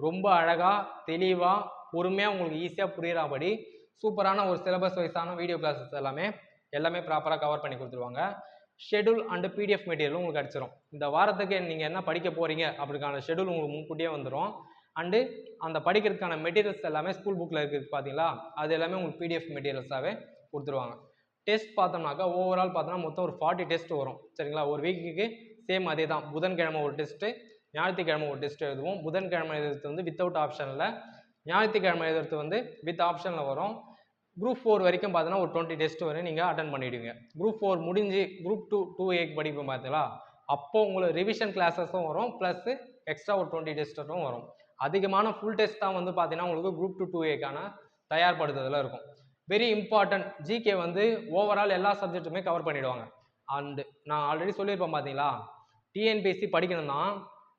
ரொம்ப அழகாக தெளிவாக பொறுமையாக உங்களுக்கு ஈஸியாக புரியுறபடி சூப்பரான ஒரு சிலபஸ் வைஸான வீடியோ கிளாஸஸ் எல்லாமே ப்ராப்பராக கவர் பண்ணி கொடுத்துருவாங்க. ஷெடியூல் அண்டு பிடிஎஃப் மெட்டீரியலும் உங்களுக்கு கிடச்சிரும். இந்த வாரத்துக்கு நீங்கள் என்ன படிக்க போகிறீங்க அப்படிக்கான ஷெடியூல் உங்களுக்கு முன்கூட்டியே வந்துடும். அண்டு அந்த படிக்கிறதுக்கான மெட்டீரியல்ஸ் எல்லாமே ஸ்கூல் புக்கில் இருக்குது பார்த்தீங்களா, அது எல்லாமே உங்களுக்கு பிடிஎஃப் மெட்டீரியல்ஸாகவே கொடுத்துருவாங்க. டெஸ்ட் பார்த்தோம்னாக்கா ஓவரால் பார்த்தோம்னா மொத்தம் ஒரு 40 டெஸ்ட் வரும். சரிங்களா? ஒரு வீக்குக்கு சேம் அதே தான். புதன்கிழமை ஒரு டெஸ்ட்டு, ஞாயிற்றுக்கிழமை ஒரு டெஸ்ட் எழுதுவோம். புதன்கிழமை எழுதுறது வந்து வித்தவுட் ஆப்ஷனில், ஞாயிற்றுக்கிழமை எழுதுறது வந்து வித் ஆப்ஷனில் வரும். குரூப் 4 வரைக்கும் பார்த்தீங்கன்னா ஒரு 20 டெஸ்ட் வரை நீங்கள் அட்டன் பண்ணிவிடுவீங்க. குரூப் 4 முடிஞ்சு குரூப் 2A படிப்போம் பார்த்தீங்களா, அப்போ உங்களுக்கு ரிவிஷன் கிளாஸஸும் வரும், ப்ளஸ் எக்ஸ்ட்ரா ஒரு 20 டெஸ்ட்டும் வரும். அதிகமான ஃபுல் டெஸ்ட் தான் வந்து பார்த்தீங்கன்னா உங்களுக்கு குரூப் 2A தயார்படுத்துறதுல இருக்கும். வெரி இம்பார்ட்டன்ட், ஜிகே வந்து ஓவரால் எல்லா சப்ஜெக்ட்டுமே கவர் பண்ணிவிடுவாங்க. அண்டு நான் ஆல்ரெடி சொல்லியிருப்பேன் பார்த்தீங்களா, டிஎன்பிஎஸ்சி படிக்கணும்னா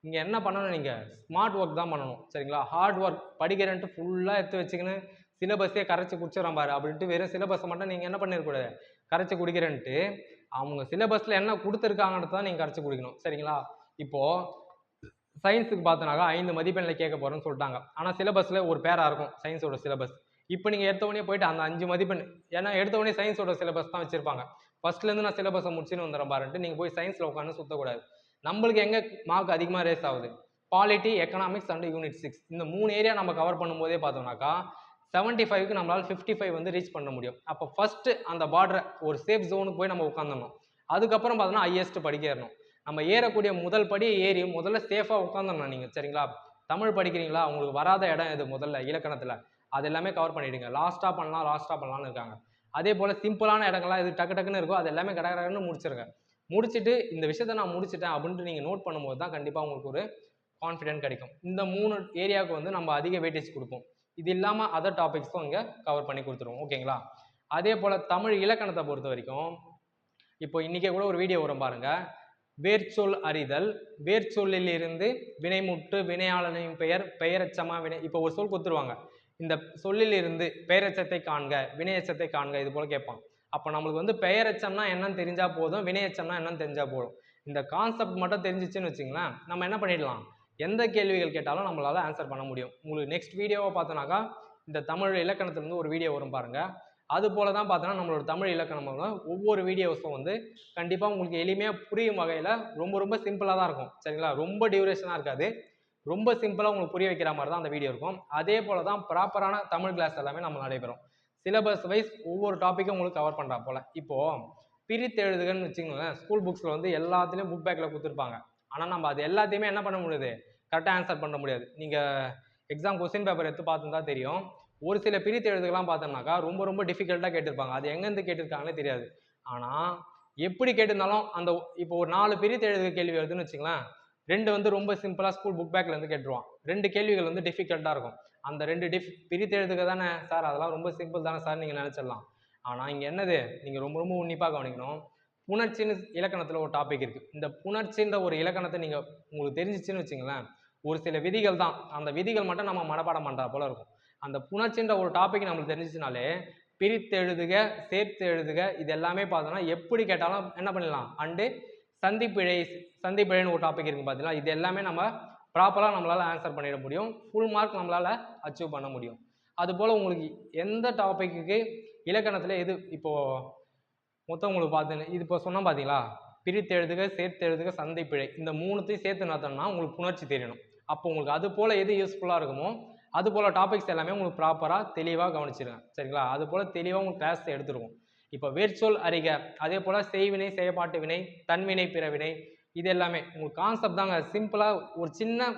நீங்கள் என்ன பண்ணணும், நீங்கள் ஸ்மார்ட் ஒர்க் தான் பண்ணணும். சரிங்களா? ஹார்ட் ஒர்க் படிக்கிறேன்ட்டு ஃபுல்லாக எடுத்து வச்சுக்கின்னு சிலபஸே கரைச்சி குடிச்சிடறான் பாரு அப்படின்ட்டு வெறும் சிலபஸை மட்டும் நீங்கள் என்ன பண்ணிடக்கூடாது, கரைச்சி குடிக்கிறேன்ட்டு அவங்க சிலபஸில் என்ன கொடுத்துருக்காங்கன்றது தான் நீங்கள் கரைச்சி குடிக்கணும். சரிங்களா? இப்போது சயின்ஸுக்கு பார்த்தோன்னாக்கா 5 மதிப்பெண்ணில் கேட்க போகிறோன்னு சொல்லிட்டாங்க. ஆனால் சிலபஸில் ஒரு பேராக இருக்கும் சயின்ஸோட சிலபஸ். இப்போ நீங்கள் எடுத்தவொடனே போயிட்டு அந்த 5 மதிப்பெண், ஏன்னா எடுத்தவொடனே சயின்ஸோட சிலபஸ் தான் வச்சுருப்பாங்க. ஃபஸ்ட்லேருந்து நான் சிலபஸை முடிச்சுன்னு வந்துடுறேன் பாருன்ட்டு நீங்கள் போய் சயின்ஸில் உட்காந்து சுற்றக்கூடாது. நம்மளுக்கு எங்கே மார்க் அதிகமாக ரேஸ் ஆகுது, பாலிட்டி, எக்கனாமிக்ஸ் அண்ட் யூனிட் 6 இந்த 3 ஏரியா நம்ம கவர் பண்ணும்போதே பார்த்தோம்னாக்கா 75க்கு நம்மளால் 55 வந்து ரீச் பண்ண முடியும். அப்போ ஃபஸ்ட்டு அந்த பார்டரை ஒரு சேஃப் ஜோனுக்கு போய் நம்ம உட்காந்துடணும். அதுக்கப்புறம் பார்த்தோன்னா ஹையஸ்ட் படிக்கிறணும். நம்ம ஏறக்கூடிய முதல் படி ஏறி முதல்ல சேஃபாக உட்காந்துடணும் நீங்கள். சரிங்களா? தமிழ் படிக்கிறீங்களா, உங்களுக்கு வராத இடம் எது முதல்ல இலக்கணத்தில், அது எல்லாமே கவர் பண்ணிவிடுங்க. லாஸ்ட்டாக பண்ணலாம்னு இருக்காங்க. அதே போல் சிம்பிளான இடங்கள்லாம் இது டக்குன்னு இருக்கோ அது எல்லாமே கடகடன்னு முடிச்சிருங்க. முடிச்சுட்டு இந்த விஷயத்தை நான் முடிச்சிட்டேன் அப்படின்ட்டு நீங்கள் நோட் பண்ணும்போது தான் கண்டிப்பாக உங்களுக்கு ஒரு கான்ஃபிடென்ட் கிடைக்கும். இந்த 3 ஏரியாவுக்கு வந்து நம்ம அதிக வெயிட்டேஜ் கொடுப்போம். இது இல்லாமல் அதர் டாபிக்ஸும் இங்கே கவர் பண்ணி கொடுத்துருவோம். ஓகேங்களா? அதே போல் தமிழ் இலக்கணத்தை பொறுத்த வரைக்கும் இப்போ இன்றைக்கே கூட ஒரு வீடியோ வரும் பாருங்கள். வேர்ச்சொல் அறிதல், வேர்ச்சொல்லில் இருந்து வினைமுற்று, வினையாளனின் பெயர், பெயரச்சமா வினை, இப்போ ஒரு சொல் கொடுத்துருவாங்க, இந்த சொல்லில் இருந்து பெயரச்சத்தை காண்க, வினையச்சத்தை காண்க, இது போல் கேட்பான். அப்போ நம்மளுக்கு வந்து பெயரச்சம்னா என்னன்னு தெரிஞ்சால் போதும், வினையச்சம்னா என்னன்னு தெரிஞ்சால் போதும். இந்த கான்செப்ட் மட்டும் தெரிஞ்சிச்சுன்னு வச்சுங்களேன், நம்ம என்ன பண்ணிடலாம், எந்த கேள்விகள் கேட்டாலும் நம்மளால் ஆன்சர் பண்ண முடியும். உங்களுக்கு நெக்ஸ்ட் வீடியோவை பார்த்தோன்னாக்கா இந்த தமிழ் இலக்கணத்துலேருந்து ஒரு வீடியோ வரும் பாருங்கள். அது போல தான் பார்த்தோன்னா நம்மளோட தமிழ் இலக்கணம் ஒவ்வொரு வீடியோஸும் வந்து கண்டிப்பாக உங்களுக்கு எளிமையாக புரியும் வகையில் ரொம்ப சிம்பிளாக தான் இருக்கும். சரிங்களா? ரொம்ப டியூரேஷனாக இருக்காது, ரொம்ப சிம்பிளாக உங்களுக்கு புரிய வைக்கிற மாதிரி தான் அந்த வீடியோ இருக்கும். அதே போல் தான் ப்ராப்பரான தமிழ் கிளாஸ் எல்லாமே நம்ம நடைபெறும். சிலபஸ் வைஸ் ஒவ்வொரு டாப்பிக்கும் உங்களுக்கு கவர் பண்ணுறா போல். இப்போது பிரித்து எழுதுகன்னு வச்சுக்கோங்களேன், ஸ்கூல் புக்ஸில் வந்து எல்லாத்துலேயும் புக் பேக்கில் கொடுத்துருப்பாங்க. ஆனால் நம்ம அது எல்லாத்தையுமே என்ன பண்ண முடியாது, கரெக்டாக ஆன்சர் பண்ண முடியாது. நீங்கள் எக்ஸாம் கொஸ்டின் பேப்பர் எடுத்து பார்த்துருந்தா தெரியும். ஒரு சில பிரித்து எழுதுகள்லாம் பார்த்தோம்னாக்கா ரொம்ப டிஃபிகல்ட்டாக கேட்டிருப்பாங்க. அது எங்கேருந்து கேட்டிருக்காங்களே தெரியாது. ஆனால் எப்படி கேட்டிருந்தாலும் அந்த இப்போ ஒரு 4 பிரித்து எழுதுக கேள்வி எழுதுன்னு வச்சுங்களேன், 2 வந்து ரொம்ப சிம்பிளாக ஸ்கூல் புக் பேக்லேருந்து கேட்டுருவான். 2 கேள்விகள் வந்து டிஃபிகல்ட்டாக இருக்கும். அந்த 2 பிரித்து எழுதுக தானே சார், அதெல்லாம் ரொம்ப சிம்பிள் தானே சார் நீங்கள் நினச்சிடலாம். ஆனால் இங்கே என்னது, நீங்கள் ரொம்ப ரொம்ப உன்னிப்பாக கவனிக்கணும். புணர்ச்சின்னு இலக்கணத்தில் ஒரு டாபிக் இருக்குது. இந்த புணர்ச்சின்ற ஒரு இலக்கணத்தை நீங்கள் உங்களுக்கு தெரிஞ்சிச்சுன்னு வச்சுங்களேன், ஒரு சில விதிகள் தான், அந்த விதிகள் மட்டும் நம்ம மனப்பாடம் பண்ணுறா போல இருக்கும். அந்த புணர்ச்சின்ற ஒரு டாபிக் நம்மளுக்கு தெரிஞ்சிச்சுனாலே பிரித்து எழுதுக, சேர்த்து எழுதுக, இது எல்லாமே பார்த்தோன்னா எப்படி கேட்டாலும் என்ன பண்ணிடலாம். அண்டு சந்திப்பிழைன்னு ஒரு டாபிக் இருக்குது பார்த்தீங்களா, இது எல்லாமே நம்ம ப்ராப்பராக நம்மளால் ஆன்சர் பண்ணிட முடியும். ஃபுல் மார்க் நம்மளால் அச்சீவ் பண்ண முடியும். அதுபோல் உங்களுக்கு எந்த டாப்பிக்கு இலக்கணத்தில் எது இப்போது மொத்தம் உங்களுக்கு பார்த்து இது இப்போ சொன்னால் பார்த்தீங்களா, பிரித்து எழுதுக, சேர்த்து எழுதுக, சந்திப்பிழை, இந்த 3த்தையும் சேர்த்து நடத்தணும்னா உங்களுக்கு புணர்ச்சி தெரியணும். அப்போ உங்களுக்கு அது போல் எது யூஸ்ஃபுல்லாக இருக்குமோ அது போல் டாபிக்ஸ் எல்லாமே உங்களுக்கு ப்ராப்பராக தெளிவாக கவனிச்சிருங்க. சரிங்களா, அது போல் தெளிவாக உங்களுக்கு கிளாஸ் எடுத்துருவோம். இப்போ வேர்ச்சொல் அறிக, அதே போல் செய்வினை, செயற்பாட்டு வினை, தன்வினை, பிறவினை, இது எல்லாமே உங்களுக்கு கான்செப்ட் தாங்க. சிம்பிளாக ஒரு சின்ன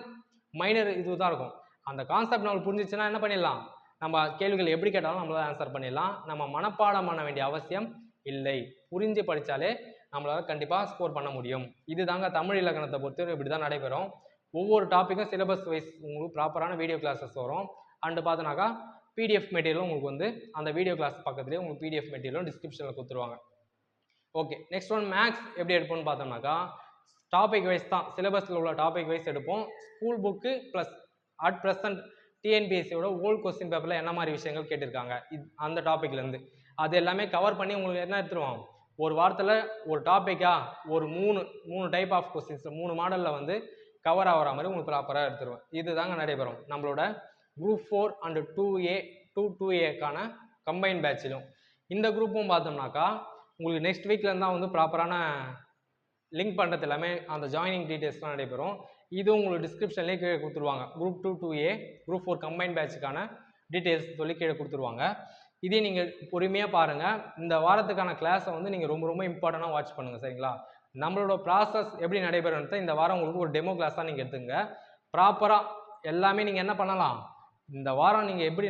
மைனர் இது தான் இருக்கும். அந்த கான்செப்ட் நம்மளுக்கு புரிஞ்சிச்சுன்னா என்ன பண்ணிடலாம், நம்ம கேள்விகள் எப்படி கேட்டாலும் நம்மளால ஆன்சர் பண்ணிடலாம். நம்ம மனப்பாடம் பண்ண வேண்டிய அவசியம் இல்லை. புரிஞ்சு படித்தாலே நம்மளால் கண்டிப்பாக ஸ்கோர் பண்ண முடியும். இது தாங்க தமிழ் இலக்கணத்தை பொறுத்தவரை இப்படி தான் நடைபெறும். ஒவ்வொரு டாப்பிக்கும் சிலபஸ் வைஸ் உங்களுக்கு ப்ராப்பரான வீடியோ கிளாஸஸ் வரும். அண்டு பார்த்தோன்னாக்கா பிடிஎஃப் மெட்டீரியலும் உங்களுக்கு வந்து அந்த வீடியோ கிளாஸ் பக்கத்துலேயே உங்களுக்கு பிடிஎஃப் மெட்டீரியலும் டிஸ்கிரிப்ஷனில் கொடுத்துருவாங்க. ஓகே, நெக்ஸ்ட் ஒன் மேக்ஸ் எப்படி எடுப்போம்னு பார்த்தோம்னாக்கா டாபிக் வைஸ் தான், சிலபஸில் உள்ள டாபிக் வைஸ் எடுப்போம். School book plus at present டிஎன்பிஎஸ்சியோட ஓல்டு கொஸ்டின் பேப்பரில் என்ன மாதிரி விஷயங்கள் கேட்டிருக்காங்க அந்த டாப்பிக்லேருந்து அது எல்லாமே கவர் பண்ணி உங்களுக்கு என்ன எடுத்துருவோம். ஒரு வாரத்தில் ஒரு டாப்பிக்காக ஒரு மூணு டைப் ஆஃப் கொஸ்டின்ஸ் 3 மாடலில் வந்து கவர் ஆகிற மாதிரி உங்களுக்கு ப்ராப்பராக எடுத்துருவேன். இது தாங்க நடைபெறும் நம்மளோட குரூப் 4 அண்டு 2A கம்பைன் பேட்சிலும். இந்த குரூப்பும் பார்த்தோம்னாக்கா உங்களுக்கு நெக்ஸ்ட் வீக்லேருந்து தான் வந்து ப்ராப்பரான லிங்க் பண்ணுறது எல்லாமே அந்த ஜாயினிங் டீட்டெயில்ஸ்லாம் நடைபெறும். இது உங்களுக்கு டிஸ்கிரிப்ஷன்லேயே கீழே கொடுத்துருவாங்க. குரூப் 2A குரூப் 4 கம்பைன் பேட்சுக்கான டீட்டெயில்ஸ் சொல்லி கீழே கொடுத்துருவாங்க. இதே நீங்கள் பொறுமையாக பாருங்கள். இந்த வாரத்துக்கான கிளாஸை வந்து நீங்கள் ரொம்ப ரொம்ப இம்பார்ட்டண்ட்டாக வாட்ச் பண்ணுங்கள். சரிங்களா, நம்மளோட ப்ராசஸ் எப்படி நடைபெறும்ன்றத இந்த வாரம் உங்களுக்கு ஒரு டெமோ கிளாஸாக நீங்கள் எடுத்துங்க. ப்ராப்பராக எல்லாமே நீங்கள் என்ன பண்ணலாம், இந்த வாரம் நீங்கள் எப்படி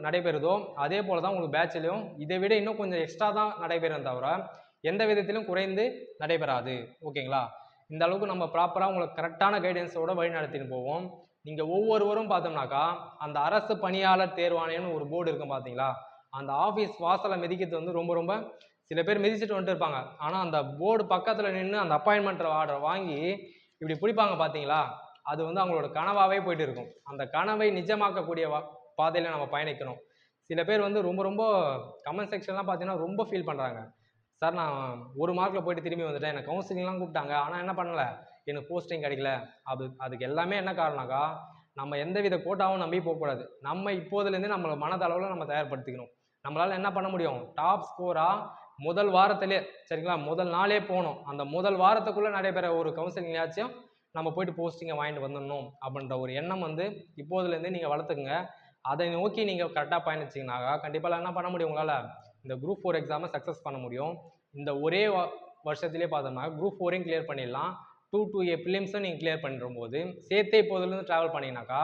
நடைபெறுதோ அதே போல் தான் உங்களுக்கு பேட்ச்லையும் இதை விட இன்னும் கொஞ்சம் எக்ஸ்ட்ரா தான் நடைபெறும் தவிர எந்த விதத்திலும் குறைந்து நடைபெறாது. ஓகேங்களா, இந்த அளவுக்கு நம்ம ப்ராப்பராக உங்களுக்கு கரெக்டான கைடன்ஸோட வழி நடத்தின்னு போவோம். நீங்கள் ஒவ்வொருவரும் பார்த்தோம்னாக்கா அந்த அரசு பணியாளர் தேர்வாணையம்னு ஒரு போர்டு இருக்கும் பார்த்தீங்களா, அந்த ஆஃபீஸ் வாசலை மிதிக்கிறது வந்து ரொம்ப ரொம்ப சில பேர் மிதிச்சுட்டு வந்துட்டு இருப்பாங்க. ஆனால் அந்த போர்டு பக்கத்தில் நின்று அந்த அப்பாயின்மெண்ட் ஆர்டர் வாங்கி இப்படி பிடிப்பாங்க பார்த்தீங்களா, அது வந்து அவங்களோட கனவாகவே போயிட்டு இருக்கும். அந்த கனவை நிஜமாக்கக்கூடிய பாதையில் நம்ம பயணிக்கணும். சில பேர் வந்து ரொம்ப ரொம்ப கமெண்ட் செக்ஷன்லாம் பார்த்தீங்கன்னா ரொம்ப ஃபீல் பண்ணுறாங்க. சார், நான் 1 மார்க்கில் போயிட்டு திரும்பி வந்துட்டேன், எனக்கு கவுன்சிலிங்லாம் கூப்பிட்டாங்க, ஆனால் என்ன பண்ணலை, எனக்கு போஸ்டிங் கிடைக்கல. அதுக்கு எல்லாமே என்ன காரணம்னாக்கா நம்ம எந்தவித கோட்டாவும் நம்பி போகக்கூடாது. நம்ம இப்போதுலேருந்து நம்மளை மனதளவில் நம்ம தயார்படுத்திக்கணும். நம்மளால் என்ன பண்ண முடியும், டாப் ஸ்கோராக முதல் வாரத்திலே, சரிங்களா, முதல் நாளே போகணும். அந்த முதல் வாரத்துக்குள்ளே நடைபெற ஒரு கவுன்சிலிங்காச்சும் நம்ம போயிட்டு போஸ்டிங்கை வாங்கிட்டு வந்துடணும் அப்படின்ற ஒரு எண்ணம் வந்து இப்போதுலேருந்து நீங்கள் வளர்த்துக்குங்க. அதை நோக்கி நீங்கள் கரெக்டாக பயணிச்சிங்கனாக்கா கண்டிப்பாக என்ன பண்ண முடியும், உங்களால் இந்த குரூப் 4 எக்ஸாமை சக்ஸஸ் பண்ண முடியும். இந்த ஒரே வருஷத்திலே பார்த்தோம்னா குரூப் 4ஐயும் கிளியர் பண்ணிடலாம். 2A ஃபிலிம்ஸும் நீங்கள் கிளியர் பண்ணுற போது சேர்த்தே இப்போதுலேருந்து ட்ராவல் பண்ணிங்கனாக்கா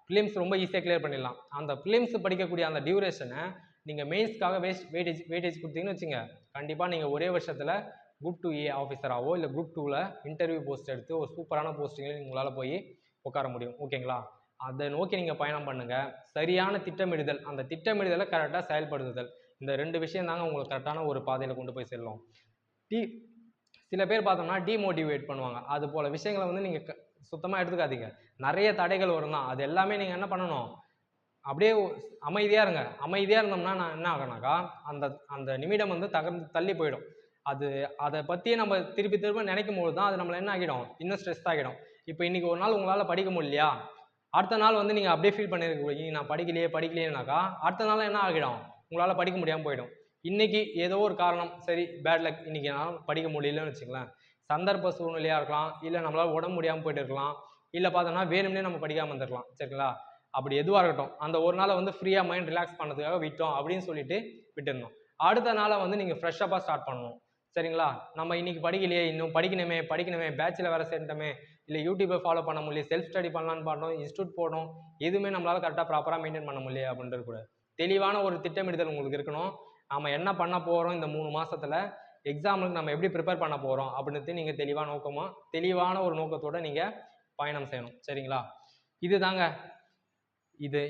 ஃபிலிம்ஸ் ரொம்ப ஈஸியாக கிளியர் பண்ணிடலாம். அந்த ஃபிலிம்ஸ் படிக்கக்கூடிய அந்த டியூரேஷனை நீங்கள் மெயின்ஸ்க்காக வெயிட்டேஜ் கொடுத்தீங்கன்னு வச்சுங்க, கண்டிப்பாக நீங்கள் ஒரே வருஷத்தில் குரூப் 2A ஆஃபீஸராகவோ இல்லை குரூப் 2ல் இன்டர்வியூ போஸ்ட் எடுத்து ஒரு சூப்பரான போஸ்டிங்கில் உங்களால் போய் உட்கார முடியும். ஓகேங்களா, அதை நோக்கி நீங்கள் பயணம் பண்ணுங்கள். சரியான திட்டமிடுதல், அந்த திட்டமிடுதலை கரெக்டாக செயல்படுத்துதல், இந்த 2 விஷயம் தாங்க உங்களுக்கு கரெக்டான ஒரு பாதையில் கொண்டு போய் செல்லும். சில பேர் பார்த்தோம்னா டிமோட்டிவேட் பண்ணுவாங்க. அது போல் விஷயங்களை வந்து நீங்கள் சுத்தமாக எடுத்துக்காதீங்க. நிறைய தடைகள் வரும் தான், அது எல்லாமே நீங்கள் என்ன பண்ணணும், அப்படியே அமைதியாக இருங்க. அமைதியாக இருந்தோம்னா நான் என்ன ஆகணாக்கா அந்த நிமிடம் வந்து தள்ளி போயிடும். அதை பற்றியே நம்ம திரும்ப நினைக்கும் போது தான் அது நம்மளை என்ன ஆகிடும், இன்னும் ஸ்ட்ரெஸ் ஆகிடும். இப்போ இன்றைக்கி ஒரு நாள் உங்களால் படிக்க முடியலையா, அடுத்த நாள் வந்து நீங்கள் அப்படியே ஃபீல் பண்ணியிருக்க, நான் படிக்கலையேனாக்கா அடுத்த நாள் என்ன ஆகிடும், உங்களால் படிக்க முடியாமல் போயிடும். இன்றைக்கி ஏதோ ஒரு காரணம், சரி பேட் லக், இன்றைக்கி நான் படிக்க முடியலன்னு வச்சுக்கலாம், சந்தர்ப்ப சூழ்நிலையாக இருக்கலாம், இல்லை நம்மளால் உடம்பு முடியாமல் போயிட்டு இருக்கலாம், இல்லை பார்த்தோன்னா வேணும்னே நம்ம படிக்காமல் இருந்திருக்கலாம். சரிங்களா, அப்படி எதுவாக இருக்கட்டும், அந்த ஒரு நாளை வந்து ஃப்ரீயாக மைண்ட் ரிலாக்ஸ் பண்ணுறதுக்காக விட்டோம் அப்படின்னு சொல்லிட்டு விட்டுடணும். அடுத்த நாளை வந்து நீங்கள் ஃப்ரெஷ்ஷப்பாக ஸ்டார்ட் பண்ணணும். சரிங்களா, நம்ம இன்றைக்கி படிக்கலையே, இன்னும் படிக்கணுமே பேட்சில் வேறு சேர்ந்துட்டோமே, இல்லை யூடியூப்பை ஃபாலோ பண்ண முடியல, செல்ஃப் ஸ்டடி பண்ணலான்னு பார்த்தோம், இன்ஸ்டியூட் போனோம், எதுவுமே நம்மளால் கரெக்டாக ப்ராப்பராக மெயின்டைன் பண்ண முடியல அப்படின்றது கூட தெளிவான ஒரு திட்டமிடுதல் உங்களுக்கு இருக்கணும். நம்ம என்ன பண்ண போகிறோம், இந்த 3 மாதத்தில் எக்ஸாமுக்கு நம்ம எப்படி ப்ரிப்பேர் பண்ண போகிறோம் அப்படின்றது நீங்கள் தெளிவான ஒரு நோக்கத்தோடு நீங்கள் பயணம் செய்யணும். சரிங்களா? இது தாங்க.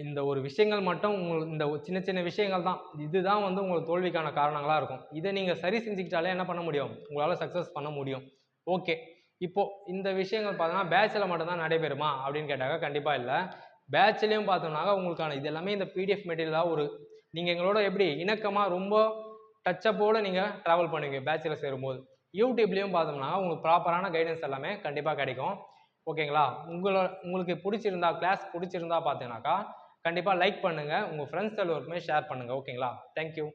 இந்த ஒரு விஷயங்கள் மட்டும் உங்களுக்கு இந்த சின்ன சின்ன விஷயங்கள் தான். இதுதான் வந்து உங்களுக்கு தோல்விக்கான காரணங்களா இருக்கும். இதை நீங்க சரி செஞ்சுக்கிட்டாலே என்ன பண்ண முடியும்? உங்களால சக்சஸ் பண்ண முடியும். ஓகே. இப்போ இந்த விஷயங்கள் பார்த்தோம்னா பேட்ச்ல மட்டும் தான் நடைபெறுமா அப்படின்னு கேட்டாக்க கண்டிப்பா இல்ல. பேட்ச்லயும் பார்த்தோம்னாக்க உங்களுக்கான இது எல்லாமே இந்த பிடிஎஃப் மெட்டீரியலா நீங்க எங்களோட எப்படி இணக்கமா ரொம்ப டச்சப்போட நீங்க டிராவல் பண்ணுவீங்க பேட்ச்ல சேரும்போது. யூடியூப்லயும் பார்த்தோம்னா உங்களுக்கு ப்ராப்பரான கைடன்ஸ் எல்லாமே கண்டிப்பா கிடைக்கும். ஓகேங்களா? உங்களுக்கு பிடிச்சிருந்தா கிளாஸ் பிடிச்சிருந்தா பார்த்தீங்கன்னாக்கா கண்டிப்பா லைக் பண்ணுங்க. உங்க ஃப்ரெண்ட்ஸ் எல்லோருக்குமே ஷேர் பண்ணுங்க. ஓகேங்களா? Thank you.